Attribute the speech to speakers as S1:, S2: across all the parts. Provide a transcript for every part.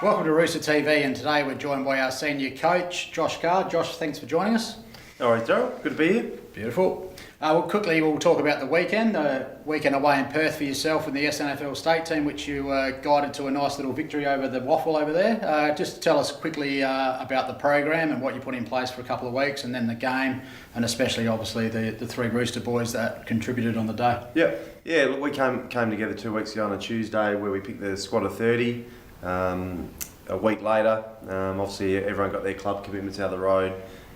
S1: Welcome to Rooster TV, and today we're joined by our senior coach, Josh Carr. Josh, thanks for joining us.
S2: No worries, Darryl. Good to be here.
S1: Beautiful. We'll talk about the weekend away in Perth for yourself and the SNFL state team, which you guided to a nice little victory over the Waffle over there. Just tell us quickly about the program and what you put in place for a couple of weeks, and then the game, and especially obviously the three Rooster boys that contributed on the day.
S2: Yeah. Look, we came together 2 weeks ago on a Tuesday where we picked the squad of 30. A week later, obviously everyone got their club commitments out of the road.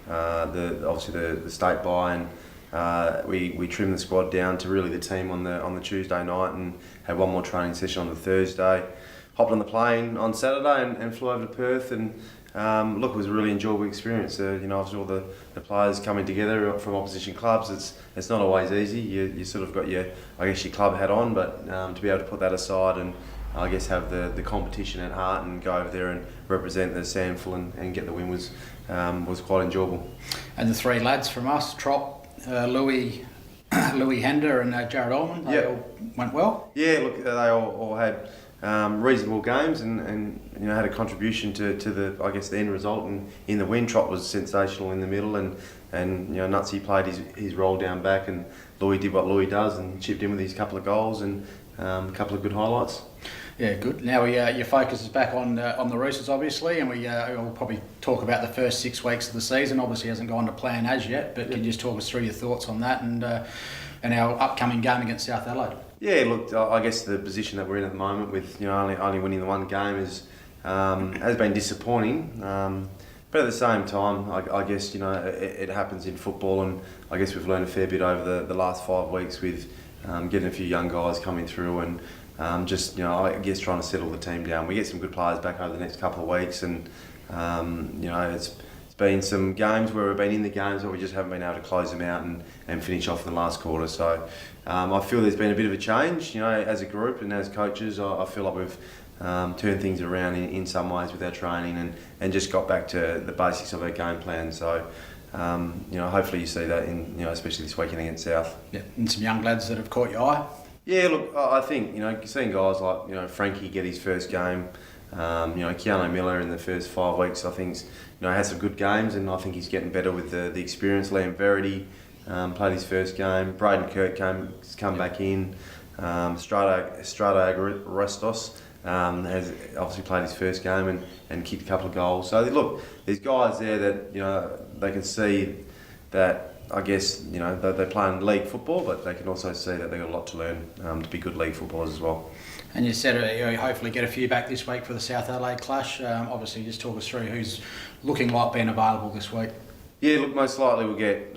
S2: The state buy, and we trimmed the squad down to really the team on the Tuesday night, and had one more training session on the Thursday. Hopped on the plane on Saturday and flew over to Perth, and it was a really enjoyable experience. Obviously all the players coming together from opposition clubs. It's not always easy. You sort of got your club hat on, but to be able to put that aside and have the competition at heart and go over there and represent the SANFL and get the win was quite enjoyable.
S1: And the three lads from us, Trop, Louis Hender and Jared Ullman, they all went well?
S2: Yeah, look, they all had reasonable games and had a contribution to the end result, and in the win. Trop was sensational in the middle, and Nutsy played his role down back, and Louis did what Louis does and chipped in with his couple of goals and a couple of good highlights.
S1: Yeah, good. Now your focus is back on the Roosters, obviously, and we'll probably talk about the first 6 weeks of the season. Obviously, hasn't gone to plan as yet, but can you just talk us through your thoughts on that and our upcoming game against South Adelaide?
S2: Yeah, look, I guess the position that we're in at the moment, with only winning the one game, has been disappointing. But at the same time, it happens in football, and I guess we've learned a fair bit over the last 5 weeks with getting a few young guys coming through and. Trying to settle the team down. We get some good players back over the next couple of weeks, and it's been some games where we've been in the games, but we just haven't been able to close them out and finish off in the last quarter. So I feel there's been a bit of a change, as a group and as coaches. I feel like we've turned things around in some ways with our training and just got back to the basics of our game plan. So. Hopefully you see that in especially this weekend against South.
S1: Yeah, and some young lads that have caught your eye.
S2: Yeah, look, I think seeing guys like Frankie get his first game, Keanu Miller in the first 5 weeks, I think had some good games, and I think he's getting better with the experience. Liam Verity played his first game. Braden Kirk come back in. Strata Restos has obviously played his first game and kicked a couple of goals. So look, there's guys there that they can see that. I guess they're playing league football, but they can also see that they've got a lot to learn to be good league footballers as well.
S1: And you said hopefully get a few back this week for the South Adelaide clash. Obviously, just talk us through who's looking like being available this week.
S2: Yeah, look, most likely we'll get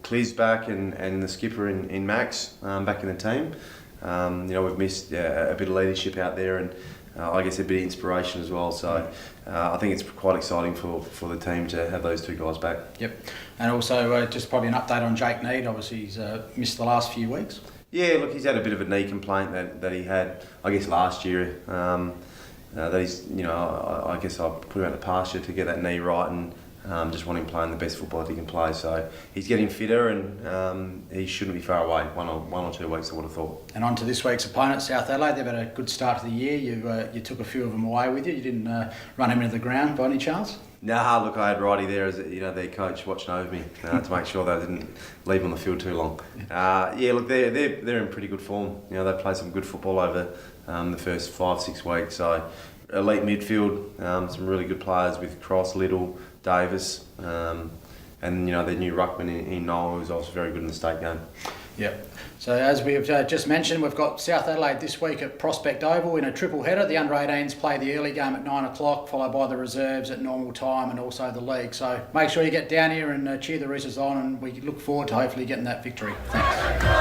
S2: Cliz back and the skipper in Max back in the team. We've missed a bit of leadership out there, and a bit of inspiration as well. So I think it's quite exciting for the team to have those two guys back. Yep.
S1: And also just probably an update on Jake Need. Obviously he's missed the last few weeks.
S2: Yeah, look, he's had a bit of a knee complaint that he had, last year. That he's, I put him out the pasture to get that knee right, and just want him playing the best football that he can play. So he's getting fitter, and he shouldn't be far away. One or 2 weeks, I would have thought. And
S1: on to this week's opponent, South Adelaide. They've had a good start to the year. You took a few of them away with you. You didn't run him into the ground by any chance?
S2: Nah, look, I had Roddy there as their coach watching over me to make sure they didn't leave on the field too long. Look, they're in pretty good form. They played some good football over the first 5-6 weeks. So elite midfield, some really good players with Cross, Little, Davis, and their new ruckman in Noel, who's also very good in the state game.
S1: Yep. So as we've just mentioned, we've got South Adelaide this week at Prospect Oval in a triple header. The under-18s play the early game at 9 o'clock, followed by the reserves at normal time, and also the league. So make sure you get down here and cheer the Roosters on, and we look forward to hopefully getting that victory. Thanks.